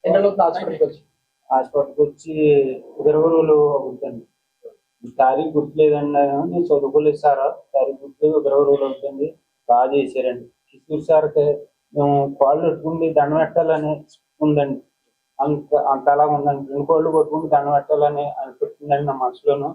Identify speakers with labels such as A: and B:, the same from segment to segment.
A: హాస్పిటల్కి వచ్చి 20 రోజులు అవుతుంది. తారీఖు గుర్తులేదండి, నేను చదువుకోలేదు సార్. తారీఖు గుర్తులేదు, 20 రోజులు అవుతుంది. బాగా చేశారండి. కిషోర్ సార్కి మేము కాళ్ళు పెట్టుకుని దండం పెట్టాలని ఉందండి. అంత అలా ఉందండి. 2 కాళ్ళు కొట్టుకుని దండం పెట్టాలని అనిపిస్తుందండి నా మనసులోను.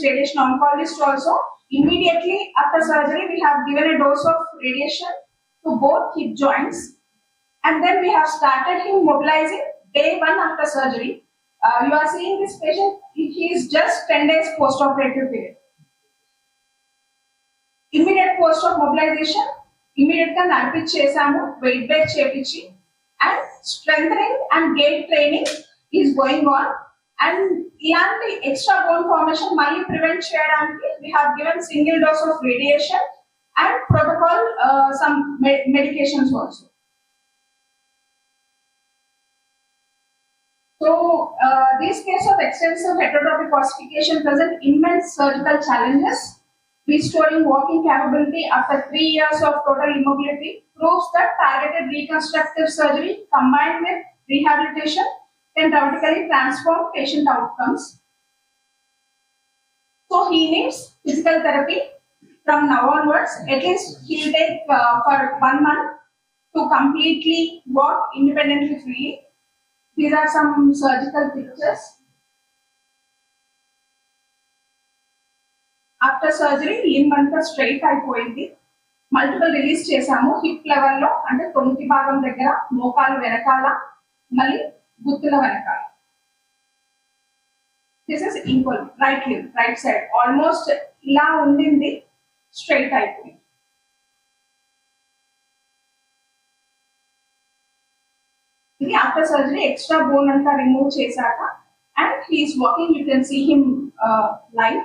B: Radiation oncologist also. Immediately after surgery, we have given a dose of radiation to both hip joints, and then we have started him mobilizing day 1 after surgery. You are seeing this patient; he is just 10 days post-operative period. Immediate post of mobilization, immediate ga nalpich chesamu, weight bear chepichi, and strengthening and gait training is going on. And ilanti extra bone formation mali prevent cheyadaniki we have given single dose of radiation and protocol some medications also. So these cases of extensive heterotrophic ossification present immense surgical challenges. Restoring walking capability after 3 years of total immobility proves that targeted reconstructive surgery combined with rehabilitation can dramatically transform patient outcomes. So he needs physical therapy from now onwards. At least he will take for 1 month to completely walk independently freely. These are some surgical pictures. After surgery, limb anta straight అయిపోయింది. Multiple release చేసాము hip level లో, అంటే తొంటి భాగం దగ్గర, మోకాలు వెనకాల, మళ్ళీ గుత్తుల వెనకాల. This is equal right limb, right side almost ఇలా ఉండింది, స్ట్రైట్ అయిపోయింది. ఇది ఆఫ్టర్ సర్జరీ ఎక్స్ట్రా బోన్ అంతా రిమూవ్ చేశాక, and he is walking. You can see him live.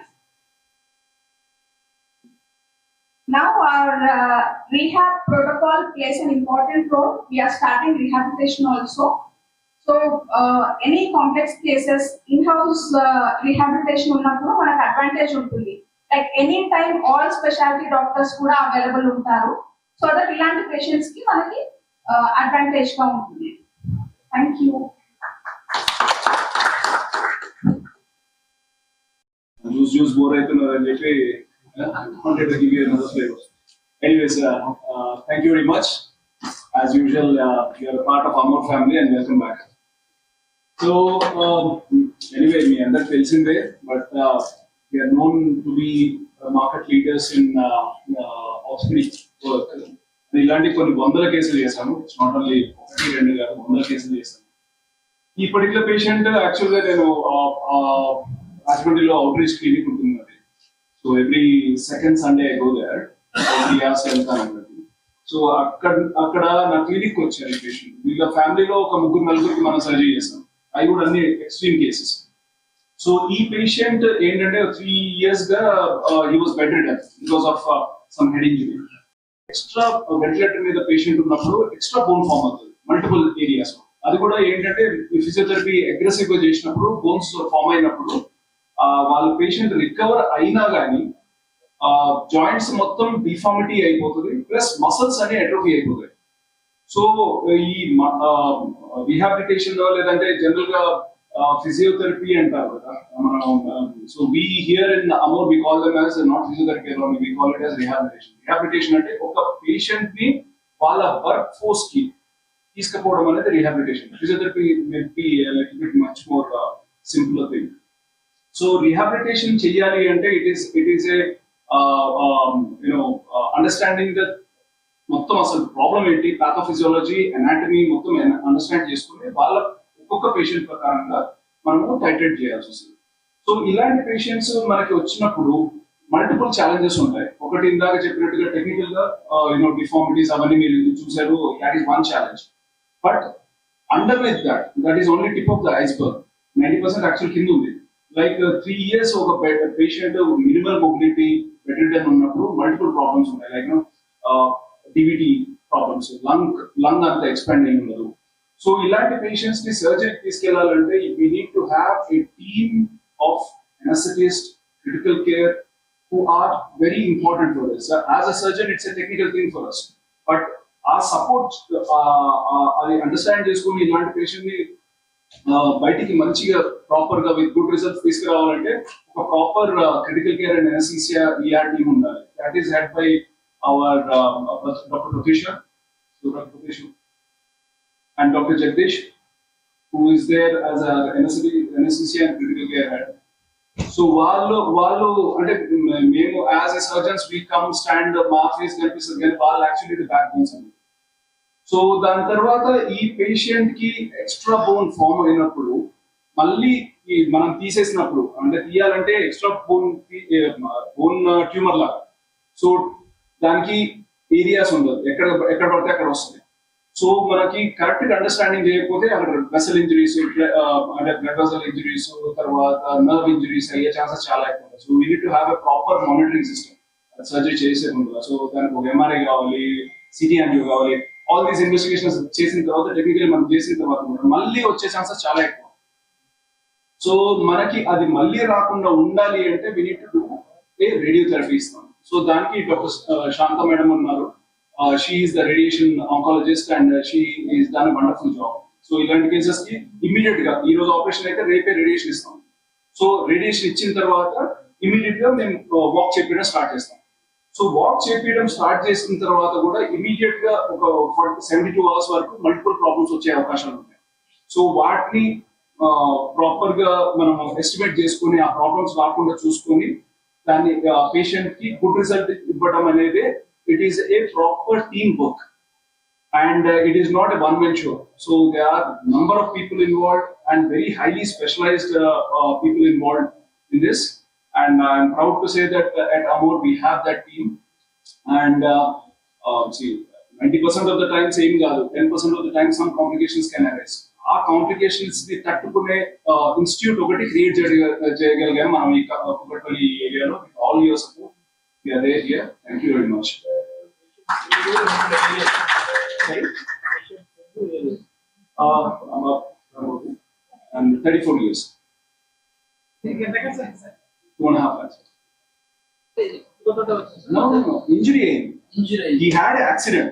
B: Now our rehab protocol plays an important role. We are starting rehabilitation also. So any complex cases, in-house rehabilitation ఉన్నప్పుడు మనకు advantage ఉంటుంది. Like any time all specialty doctors కూడా available ఉంటారు. So that ఇలాంటి patients కి మనకి advantage గా ఉంటుంది. Thank you.
C: Use bore అయితున్నారని చెప్పి I wanted to give you another flavor. Anyways, thank you very much. As usual, you are a part of our family and welcome back. So, anyway, me and that tells in there, but we are known to be market leaders in hospital work. ఇలాంటి కొన్ని వందల కేసులు చేశాను. It's not only 1-2 కాదు, వందల కేసులు చేశాను. ఈ పర్టికులర్ పేషెంట్ యాక్చువల్గా నేను రాజమండ్రిలో అవుట్ రీచ్ క్లినిక్ ఉంటుంది. So every second Sunday I go there. 3 hours వెళ్తాను. సో అక్కడ నా క్లినిక్ వచ్చారు పేషెంట్. వీళ్ళ ఫ్యామిలీలో ఒక 3-4 మనం సర్జరీ చేస్తాం. అవి కూడా అన్ని ఎక్స్ట్రీమ్ కేసెస్. సో ఈ పేషెంట్ ఏంటంటే 3 years గా he was bed ridden because of some head injury. Extra ventilator మీద పేషెంట్ ఉన్నప్పుడు ఎక్స్ట్రా బోన్ ఫామ్ అవుతుంది మల్టిపుల్ ఏరియాస్. అది కూడా ఏంటంటే ఫిజియోథెరపీ అగ్రెసివ్ గా చేసినప్పుడు, బోన్స్ ఫామ్ అయినప్పుడు వాళ్ళ పేషెంట్ రికవర్ అయినా కానీ జాయింట్స్ మొత్తం డిఫార్మిటీ అయిపోతుంది, ప్లస్ మసిల్స్ అనే అట్రోఫీ అయిపోతాయి. సో ఈ రీహాబిలిటేషన్ లో లేదంటే జనరల్ గా ఫిజియోథెరపీ అంటారు కదా మనం. So we here in Amor we call them as not physiotherapy alone, we call it as rehabilitation. Rehabilitation అంటే ఒక పేషెంట్ ని వాళ్ళ వర్క్ ఫోర్స్ కి తీసుకుపోవడం అనేది rehabilitation. Physiotherapy will be little bit much more simple thing. So rehabilitation చెయ్యాలి అంటే it is a understanding the మొత్తం అసలు ప్రాబ్లం ఏంటి, పాథోఫిజియాలజీ, అనాటమీ మొత్తం అండర్స్టాండ్ చేసుకుని వాళ్ళ ఒక్కొక్క పేషెంట్ ప్రకారంగా మనము టైట్రేట్ చేయాల్సి వస్తుంది. సో ఇలాంటి పేషెంట్స్ మనకి వచ్చినప్పుడు మల్టిపుల్ ఛాలెంజెస్ ఉంటాయి. ఒకటి ఇందాక చెప్పినట్టుగా టెక్నికల్ గా డిఫార్మిటీస్ అవన్నీ మీరు చూసారు, that is one challenge. But underneath that is only tip of the iceberg. 90% actual కింద ఉంది. Like 3 years ఒక patient minimal mobility bedridden ఉన్నప్పుడు multiple problems ఉంటాయి. Like DVT problems, lung అంత expand అయి ఉండదు. సో ఇలాంటి పేషెంట్స్ ని సర్జరీకి తీసుకెళ్లాలంటే we need to have a team of anesthetists, critical care who are very important for us. As a surgeon, it's a technical thing for us. But our support, అది understand చేసుకుని ఇలాంటి patient ని బయటికి మంచిగా proper గా with good results తీసుకురావాలంటే ఒక proper critical care and anaesthesia ER team ఉండాలి. That is head by our doctor Pratheesh and Dr. Jagdish, who is there as a anesthesia and critical care head. So వాళ్ళు అంటే మేము as a surgeons we come stand మా face కనిపిస్తుంది కానీ వాళ్ళు actually the back bones అండి. So దాని తర్వాత ఈ పేషెంట్ కి ఎక్స్ట్రా బోన్ ఫామ్ అయినప్పుడు మళ్ళీ మనం తీసేసినప్పుడు అంటే తీయాలంటే ఎక్స్ట్రా బోన్ ట్యూమర్ లాగా. సో దానికి ఏరియాస్ ఉండదు, ఎక్కడ పడితే అక్కడ వస్తుంది. సో మనకి కరెక్ట్ గా అండర్స్టాండింగ్ చేయకపోతే అక్కడ వెసల్ ఇంజరీస్ అంటే బ్లడ్ వెసల్ ఇంజరీస్ తర్వాత నర్వ్ ఇంజరీస్ అయ్యే ఛాన్సెస్ చాలా ఎక్కువ ఉంటాయి. So we need to have a proper monitoring system surgery చేసే ముందు. సో దానికి ఒక MRI కావాలి, CT యాంజియో కావాలి. ఆల్ దీస్ ఇన్వెస్టిగేషన్స్ చేసిన తర్వాత టెక్నికల్ మనం చేసిన తర్వాత మళ్ళీ వచ్చే ఛాన్సెస్ చాలా ఎక్కువ. సో మనకి అది మళ్ళీ రాకుండా ఉండాలి అంటే we need to do a radiotherapy ఇస్తాం. సో దానికి డాక్టర్ శాంత మేడం ఉన్నారు. She is the radiation oncologist and she is done a wonderful job. So ఇలాంటి కేసెస్ కి ఇమీడియట్ గా ఈ రోజు ఆపరేషన్ అయితే రేపే రేడియేషన్ ఇస్తాం. సో రేడియేషన్ ఇచ్చిన తర్వాత ఇమీడియట్ గా మేము వాక్ చేపించడం స్టార్ట్ చేస్తాం. సో వాక్ చేపించడం స్టార్ట్ చేసిన తర్వాత కూడా ఇమీడియట్ గా ఒక 72 hours వరకు మల్టిపుల్ ప్రాబ్లమ్స్ వచ్చే అవకాశాలు ఉంటాయి. సో వాటిని ప్రాపర్ గా మనం ఎస్టిమేట్ చేసుకొని ఆ ప్రాబ్లమ్స్ రాకుండా చూసుకొని దాన్ని పేషెంట్ కి గుడ్ రిజల్ట్ ఇవ్వడం అనేది it is a proper teamwork and it is not a one-man show. So there are number of people involved and very highly specialized people involved in this, and I'm proud to say that at Amor we have that team. And see, 90% of the time same gaadu, 10% of the time some complications can arise. Our complications ని తట్టుకునే institute ఒకటి create చేయగలిగాం మనం ఈ కుకట్పల్లి ఏరియాలో. All your support we are there here. Thank you very much. I'm 34 years. 2.5 years. No. Injury. He had an accident.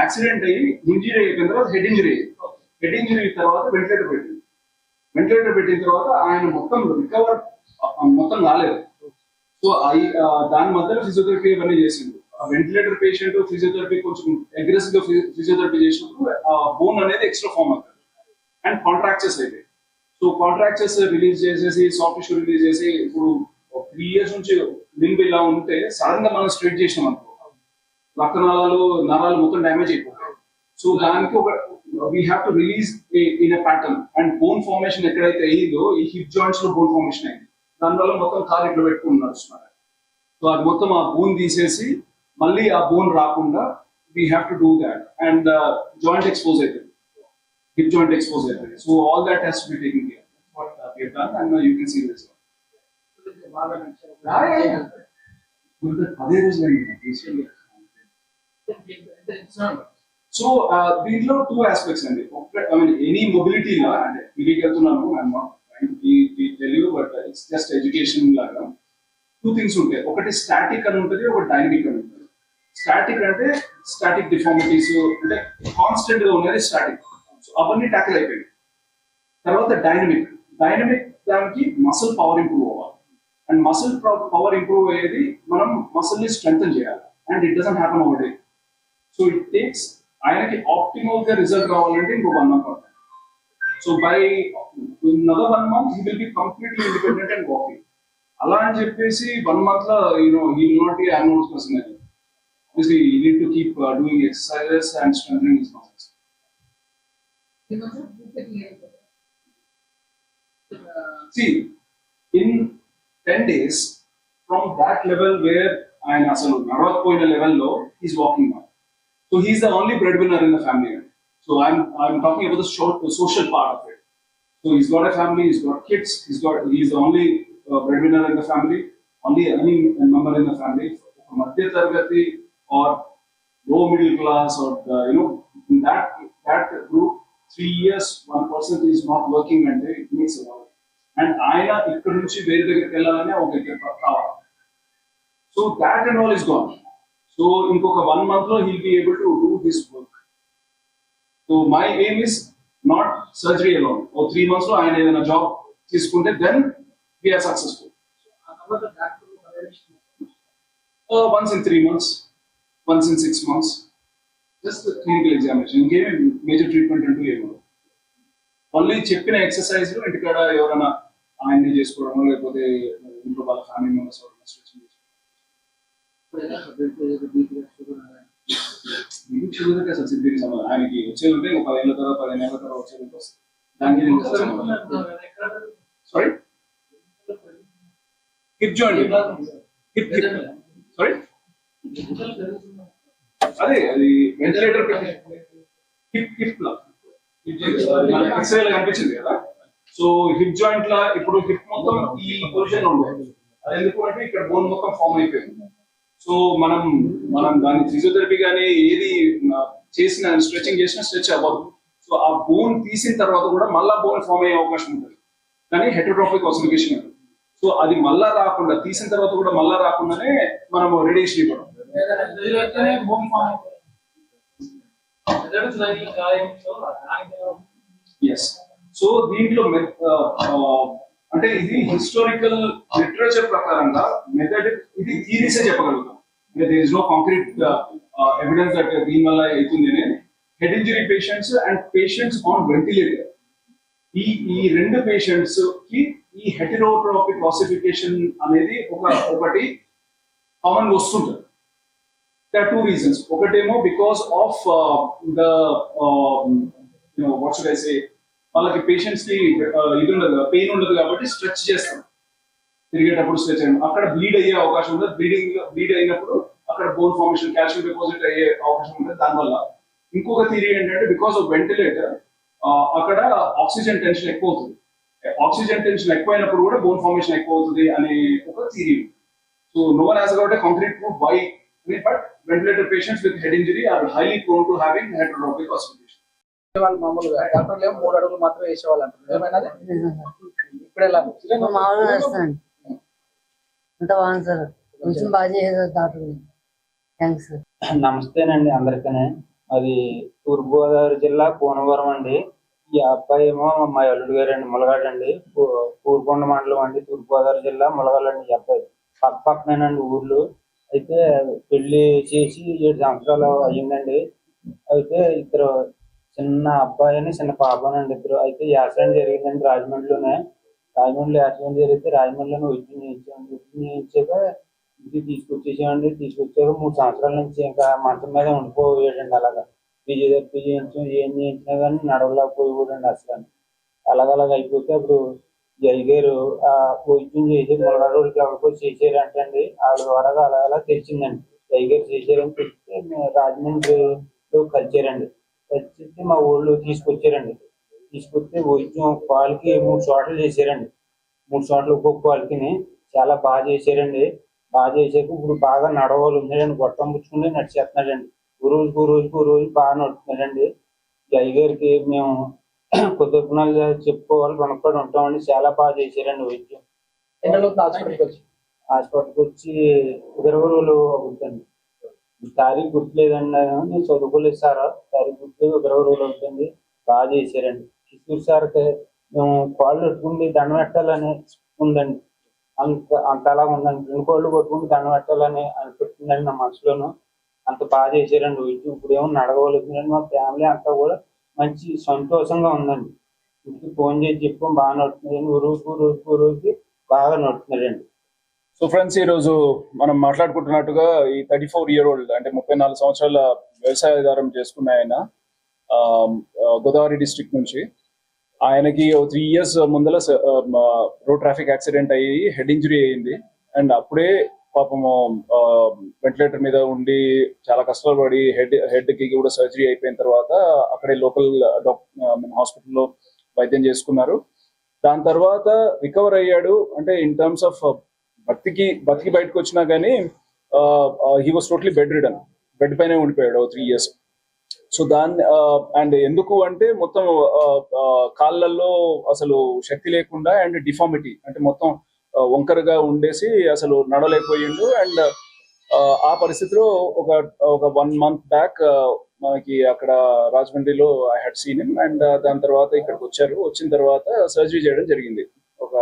C: Accident injury head injury. Head injury తర్వాత ventilator పెట్టిన తర్వాత ఆయన మొత్తం రికవర్ మొత్తం కాలేదు. సో దాని మధ్యలో ఫిజియోథెరపీ అవన్నీ చేసిండు. వెంటిలేటర్ పేషెంట్ ఫిజియోథెరపీ కొంచెం అగ్రెసివ్ గా ఫిజియోథెరపీ చేసినప్పుడు బోన్ అనేది ఎక్స్ట్రా ఫామ్ అవుతుంది అండ్ కాంట్రాక్చర్స్ అయితే. సో కాంట్రాక్చర్స్ రిలీజ్ చేసేసి సాఫ్ట్ టిష్యూ రిలీజ్ చేసి ఇప్పుడు 3 years నుంచి లింబ్ ఇలా ఉంటే సడన్ గా మనం స్ట్రెచ్ చేసినాం అనుకో నరాలు మొత్తం డ్యామేజ్ అయిపోతాయి. సో దానికి ఒక we have to release in a pattern and bone formation ఎక్కడైతే అయ్యిందో ఈ హిప్ జాయింట్స్ లో బోన్ ఫార్మేషన్ అయింది. దానివల్ల మొత్తం కాలు ఇట్లా పెట్టుకుని నడుస్తున్నారు. సో అది మొత్తం ఆ బోన్ తీసేసి మళ్ళీ ఆ బోన్ రాకుండా we have to do that and joint expose అవుతుంది, హిప్ జాయింట్ ఎక్స్పోజ్ అవుతుంది. So all that has to be taken care. What we have done and you can see this. అదే రోజు సో దీంట్లో 2 aspects అండి. I mean any మొబిలిటీలో అంటే తిరిగి వెళ్తున్నాను tell you, but it's just education laga. 2 things ఉంటాయి. ఒకటి స్టాటిక్ అని ఉంటుంది, ఒకటి డైనమిక్ అని ఉంటుంది. స్టాటిక్ అంటే స్టాటిక్ డిఫార్మిటీస్ అంటే కాన్స్టెంట్ గా ఉన్నది స్టాటిక్. సో అవన్నీ టాకిల్ అయిపోయాయి. తర్వాత డైనమిక్ దానికి మసిల్ పవర్ ఇంప్రూవ్ అవ్వాలి. అండ్ మసిల్ పవర్ ఇంప్రూవ్ అయ్యేది మనం మసిల్ ని స్ట్రెంగ్తన్ చేయాలి. And it doesn't happen over day. So it takes ఆయనకి ఆప్టిమల్ గా రిజల్ట్ రావాలంటే ఇంకో 1 month పడుతుంది. So by another 1 month he will be completely independent and walking. Ala అని చెప్పేసి 1 month లో he will not be an abnormal person. Obviously you need to keep doing exercises and strengthening his muscles. See, in 10 days from that level where ఆయన అసలు నడవకపోయిన లెవెల్లో he's walking now. So he's the only breadwinner in the family. So I'm talking about the social part of it. So he's got a family, he's got kids, he's the only breadwinner in the family, only any member in the family. Madhya Targati or low middle class or in that group, 3 years one person is not working and it makes a lot. And ఆయన ఇక్కడ నుంచి వేరే దగ్గరికి వెళ్ళాలని ఒక కావాలి. So that and all is gone. So ఇంకొక 1 month లో he'll be able to do this work. So my aim is not surgery alone. Or 3 months లో ఆయన ఏదైనా జాబ్ తీసుకుంటే then we are successful. Once in 3 months, once in 6 months, just the clinical examination. ఇంకేమి major treatment అంటూ ఏమో only చెప్పిన exercise లో ఇంటికాడ ఎవరైనా ఆయన్ని చేసుకోవడం లేకపోతే ఇంట్లో వాళ్ళ ఫ్యామిలీ మెంబర్స్ స్ట్రెచింగ్ షుగర్ అసలు సిద్ధికి సంబంధం ఆయనకి వచ్చేది ఉంటే 10 ఏళ్ళ తర్వాత 15 ఏళ్ళ తర్వాత వచ్చేది వస్తుంది దానికి sorry hip joint hip sorry అదే అది వెంటిలేటర్ హిప్ హిప్ లో ఎక్స్రే లో కనిపించింది కదా. సో హిప్ జాయింట్ లా ఇప్పుడు హిప్ మొత్తం ఈ పొజిషన్ లో ఉండదు. అది ఎందుకు అంటే ఇక్కడ బోన్ మొత్తం ఫామ్ అయిపోయింది. సో మనం దాని ఫిజియోథెరపీ కానీ ఏది చేసిన స్ట్రెచింగ్ చేసినా స్ట్రెచ్ అవ్వదు. సో ఆ బోన్ తీసిన తర్వాత కూడా మళ్ళా బోన్ ఫామ్ అయ్యే అవకాశం ఉంటుంది. కానీ హెటరోట్రోఫిక్ ఆసిఫికేషన్ ఉంటుంది. సో అది మళ్ళా రాకుండా తీసిన తర్వాత కూడా మళ్ళా రాకుండానే మనం రేడియేషన్ ఇవ్వడం. ఎస్. సో దీంట్లో అంటే ఇది హిస్టారికల్ లిటరేచర్ ప్రకారంగా మెథడ్ ఇది థియరీసే చెప్పగలుగుతాం. There is no concrete evidence that దీని వల్ల అవుతుంది. Head injury patients and patients on ventilator ఈ రెండు పేషెంట్స్ కి ఈ హెటరోట్రోపిక్ ఆసిఫికేషన్ అనేది ఒకటి కామన్ వస్తుంటుంది. There are 2 reasons. ఒకటేమో because of the what should I say, వాళ్ళకి పేషెంట్స్ కి ఇది ఉండదు, పెయిన్ ఉండదు కాబట్టి స్ట్రెచ్ చేస్తాం తిరిగేటప్పుడు స్ట్రెచ్ అయ్యి అక్కడ బ్లీడ్ అయ్యే అవకాశం ఉంటుంది. బ్లీడ్ అయినప్పుడు అక్కడ బోన్ ఫార్మేషన్ కాల్షియం డిపాజిట్ అయ్యే అవకాశం ఉంటుంది. దానివల్ల ఇంకొక థియరీ ఏంటంటే బికాస్ ఆఫ్ వెంటిలేటర్ అక్కడ ఆక్సిజన్ టెన్షన్ ఎక్కువ అవుతుంది. ఆక్సిజన్ టెన్షన్ ఎక్కువైనప్పుడు కూడా బోన్ ఫార్మేషన్ ఎక్కువ అవుతుంది అనే ఒక theory. So no one has got a concrete proof why, but ventilator patients with head injury are highly prone to having heterotropic ossification.
D: వాళ్ళు మామూలుగా డాక్టర్లు ఏమో 3 అడుగులు మాత్రమే వేసేవాళ్ళు అంటారు. ఏమైనా ఇప్పుడు ఎలా
E: మామూలుగా వేస్తానండి. అంత బాగుంది సార్, కొంచెం బాగా చేసేది డాక్టర్. Thanks sir.
A: నమస్తేనండి అందరికీ. అది తూర్పుగోదావరి జిల్లా కోనవరం అండి. ఈ అబ్బాయి ఏమో మా అల్లుడు గారు అండి, ములగాడు అండి, పూర్కొండ మండలం అండి, తూర్పుగోదావరి జిల్లా ములగాలండి. ఈ అబ్బాయి పక్కనేనండి ఊర్లు. అయితే పెళ్లి చేసి 7 సంవత్సరాలు అయ్యిందండి. అయితే ఇద్దరు చిన్న అబ్బాయి అని చిన్న పాపనండి ఇద్దరు. అయితే యాక్సిడెంట్ జరిగిందండి రాజమండ్రిలో యాక్సిడెంట్ జరిగితే రాజమండ్రిలోనే వైద్యం చేయించాక ఇంటికి తీసుకొచ్చాక 3 సంవత్సరాల నుంచి ఇంకా మంచం మీద ఉండిపోయాడండి. అలాగా ఫిజియోథెరపీ చేయించాం, ఏం చేయించినా కానీ నడవలేకపోయాడండి అసలు. అలాగలాగా అయిపోతే అప్పుడు ఈ అయ్యగారు ఆ వైద్యం చేసి ములగాడోళ్ళకి ఎవరికో చేసారంటండి. వాళ్ళ ద్వారా అలా తెలిసిందండి. అయ్యగారు చేశారని తెలిస్తే రాజమండ్రిలో కలిచారండి. కలిసి మా ఊళ్ళో తీసుకొచ్చారండి. తీసుకొస్తే వైద్యం కాలుకి 3 చోట్ల చేశారండి. 3 చోట్ల ఒక్కొక్క కాలుకి చాలా బాగా చేశారండి. బాగా చేసాక ఇప్పుడు బాగా నడవాలి ఉన్నాడండి. గొట్టం పుచ్చుకుంటే నడిచేస్తున్నాడండి. ఓ రోజు బాగా నడుస్తున్నాడండి. ఈ అయ్యగారికి మేము కృతజ్ఞతలు చెప్పుకోవాలి, రుణపడి ఉంటామండి. చాలా బాగా చేశారండి వైద్యం. హాస్పిటల్కి వచ్చి 20 రోజులు అవుతుంది. తారీఖు గుర్తులేదండి, నేను చదువుకోలేదు సార్. తారీఖు గుర్తులేదు, 20 రోజులు అవుతుంది. బాగా చేశారండి. కిషోర్ సార్కి మేము కాళ్ళు పెట్టుకుంటే దండం పెట్టాలని ఉందండి. అంత అలా ఉందండి. 2 కాళ్ళు కొట్టుకుంటే దండం పెట్టాలని అనిపిస్తుందండి నా మనసులోను. అంత బాగా చేశారండి వైద్యం. ఇప్పుడు ఏమో నడవగలుగుతుందండి. మా ఫ్యామిలీ అంతా కూడా మంచి సంతోషంగా ఉందండి. ఇంటికి ఫోన్ చేసి చెప్పాం బాగా నడుతున్నాడండి. రోజుకి బాగా నడుతున్నాడండి.
C: సో ఫ్రెండ్స్, ఈ రోజు మనం మాట్లాడుకుంటున్నట్టుగా ఈ 34-year-old అంటే 34 సంవత్సరాల వ్యవసాయదారం చేసుకున్న ఆయన గోదావరి డిస్ట్రిక్ట్ నుంచి, ఆయనకి 3 years ముందల రోడ్ ట్రాఫిక్ యాక్సిడెంట్ అయ్యి హెడ్ ఇంజరీ అయ్యింది. అండ్ అప్పుడే పాపము వెంటిలేటర్ మీద ఉండి చాలా కష్టాలు పడి హెడ్ కి కూడా సర్జరీ అయిపోయిన తర్వాత అక్కడే లోకల్ హాస్పిటల్లో వైద్యం చేసుకున్నారు. దాని తర్వాత రికవర్ అయ్యాడు. అంటే ఇన్ టర్మ్స్ ఆఫ్ బతికి బయటకు వచ్చినా కానీ he was totally bed ridden, bed పైనే ఉండిపోయాడు 3 years. సో అండ్ ఎందుకు అంటే మొత్తం కాళ్ళల్లో అసలు శక్తి లేకుండా అండ్ డిఫార్మిటీ, అంటే మొత్తం వంకరగా ఉండేసి అసలు నడలేకపోయిండు. అండ్ ఆ పరిస్థితిలో ఒక 1 month బ్యాక్ మనకి అక్కడ రాజమండ్రిలో I had seen him. And దాని తర్వాత ఇక్కడికి వచ్చారు. వచ్చిన తర్వాత సర్జరీ చేయడం జరిగింది ఒక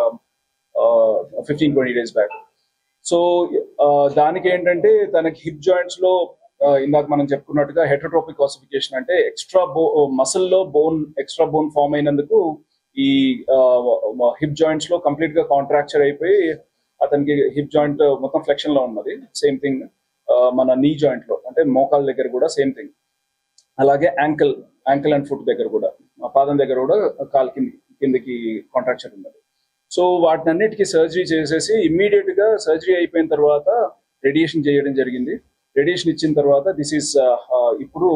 C: 15-20 days బ్యాక్. సో దానికి ఏంటంటే తనకి హిప్ జాయింట్స్ లో ఇందాక మనం చెప్పుకున్నట్టుగా హెటరోట్రోపిక్ ఆసిఫికేషన్, అంటే మసిల్ లో ఎక్స్ట్రా బోన్ ఫామ్ అయినందుకు ఈ హిప్ జాయింట్స్ లో కంప్లీట్ గా కాంట్రాక్చర్ అయిపోయి అతనికి హిప్ జాయింట్ మొత్తం ఫ్లెక్షన్ లో ఉన్నది. సేమ్ థింగ్ మన నీ జాయింట్ లో, అంటే మోకాల దగ్గర కూడా సేమ్ థింగ్. అలాగే యాంకిల్ అండ్ ఫుట్ దగ్గర కూడా, పాదం దగ్గర కూడా కాలు కిందకి కాంట్రాక్చర్ ఉన్నది. సో వాటిని అన్నిటికీ సర్జరీ చేసేసి ఇమ్మీడియట్ గా సర్జరీ అయిపోయిన తర్వాత రేడియేషన్ చేయడం జరిగింది. రేడియేషన్ ఇచ్చిన తర్వాత దిస్ ఈస్ ఇప్పుడు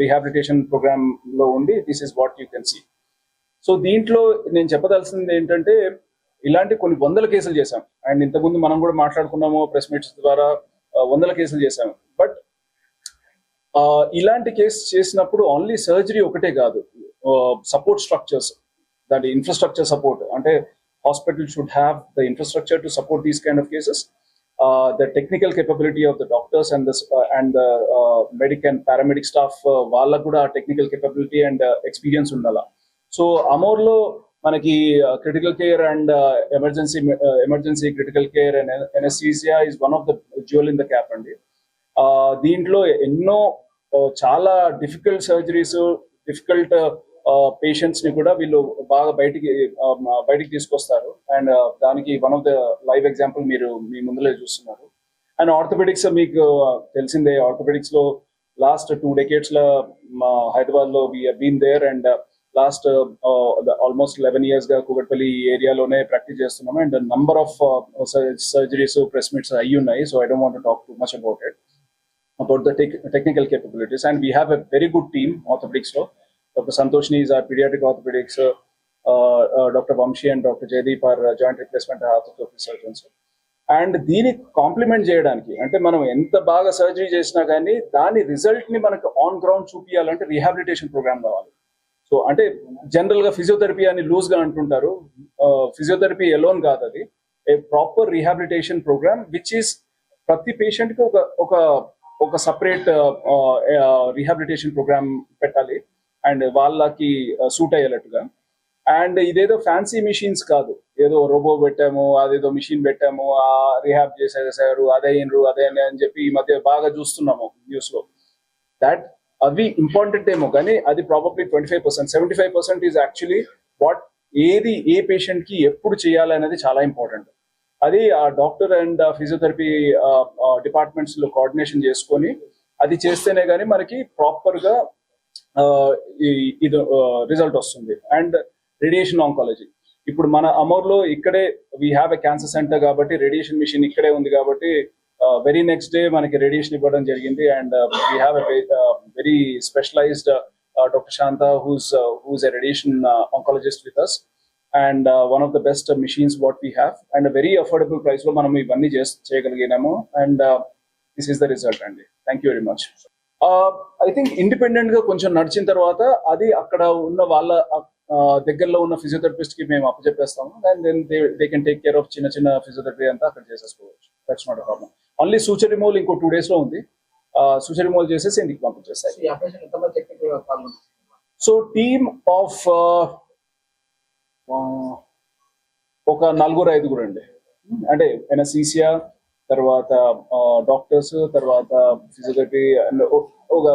C: రీహాబిలిటేషన్ ప్రోగ్రామ్ లో ఉండి this is what you can see. So దీంట్లో నేను చెప్పదలసింది ఏంటంటే ఇలాంటి కొన్ని 100 కేసులు చేశాం. అండ్ ఇంతకుముందు మనం కూడా మాట్లాడుకున్నాము ప్రెస్ మీట్స్ ద్వారా, 100 కేసులు చేశాము. బట్ ఇలాంటి కేసు చేసినప్పుడు ఓన్లీ సర్జరీ ఒకటే కాదు, సపోర్ట్ స్ట్రక్చర్స్, దాని ఇన్ఫ్రాస్ట్రక్చర్ సపోర్ట్, అంటే hospital should have the infrastructure to support these kind of cases. The technical capability of the doctors and the medic and paramedic staff, వాళ్ళకు కూడా technical capability and experience ఉండాలా. So అమోర్లో మనకి critical care and emergency critical care and anaesthesia is one of the jewel in the cap అండి. దీంట్లో ఎన్నో చాలా difficult surgeries, difficult patients ని కూడా వీళ్ళు బాగా బయటికి తీసుకొస్తారు. అండ్ దానికి one of the live example మీరు మీ ముందులే చూస్తున్నారు. అండ్ ఆర్థోపెడిక్స్ మీకు తెలిసిందే, ఆర్థోపెడిక్స్ లో లాస్ట్ 2 decades లో హైదరాబాద్ లో we have been there. And last almost 11 years గా కూకట్పల్లి ఏరియాలోనే ప్రాక్టీస్ చేస్తున్నాము. And number of surgeries, press meets అయ్యి ఉన్నాయి. So I don't want to talk too much about the technical capabilities. And we have a very good team orthopedics lo. Dr. Santoshni is our pediatric orthopedics, Dr. Vamshi and Dr. Jaydeep are joint replacement orthopedic surgeons. And దీన్ని complement చేయడానికి, అంటే మనం ఎంత బాగా surgery చేసినా కానీ దాని result ని మనకు ఆన్ గ్రౌండ్ చూపించాలంటే రీహాబిలిటేషన్ ప్రోగ్రామ్ కావాలి. సో అంటే జనరల్ గా ఫిజియోథెరపీ అని లూజ్ గా అంటుంటారు. ఫిజియోథెరపీ ఎలోన్ కాదు, అది a proper rehabilitation program which is ప్రతి పేషెంట్ కి ఒక సపరేట్ రీహాబిలిటేషన్ ప్రోగ్రామ్ పెట్టాలి అండ్ వాళ్ళకి సూట్ అయ్యేటట్టుగా. అండ్ ఇదేదో ఫ్యాన్సీ మిషన్స్ కాదు, ఏదో రోబో పెట్టాము, అదేదో మిషన్ పెట్టాము, రీహాబ్ చేసేసారు, అదైనరు అని చెప్పి ఈ మధ్య బాగా చూస్తున్నాము న్యూస్ లో. దాట్ అవి ఇంపార్టెంట్ ఏమో కానీ అది ప్రాబబ్లీ 25%, 75% ఈజ్ యాక్చువల్లీ ఏది ఏ పేషెంట్ కి ఎప్పుడు చేయాలి అనేది చాలా ఇంపార్టెంట్. అది ఆ డాక్టర్ అండ్ ఫిజియోథెరపీ డిపార్ట్మెంట్స్ లో కోఆర్డినేషన్ చేసుకొని అది చేస్తేనే కానీ మనకి ప్రాపర్ గా ఇది రిజల్ట్ వస్తుంది. అండ్ రేడియేషన్ ఆంకాలజీ, ఇప్పుడు మన అమోర్లో ఇక్కడే we have a cancer centre కాబట్టి రేడియేషన్ మిషన్ ఇక్కడే ఉంది కాబట్టి వెరీ నెక్స్ట్ డే మనకి రేడియేషన్ ఇవ్వడం జరిగింది. And we have a very specialised doctor Shanta who's a radiation oncologist with us. And one of the best machines what we have and very affordable price లో మనం ఇవన్నీ చేయగలిగినాము. And this is the result అండి. Thank you very much. I think independent గా కొంచెం నడిచిన తర్వాత అది అక్కడ ఉన్న వాళ్ళ దగ్గరలో ఉన్న ఫిజియోథెరపిస్ట్ కి మేము అప్పచెప్పేస్తాము. And then they can take care of చిన్న ఫిజియోథెరపీ అంతా అక్కడ చేసేసుకోవచ్చు. That's not a problem. Only suture removal ఇంకో 2 days లో ఉంది. సూచర్ రిమూవల్ చేసేసి ఇంటికి పంపించేస్తాయి. సో టీమ్ ఆఫ్ ఒక 4-5 అండి. అంటే ఎనస్థీసియా, తర్వాత డాక్టర్స్, తర్వాత ఫిజియోథెరపీ అండ్ ఒక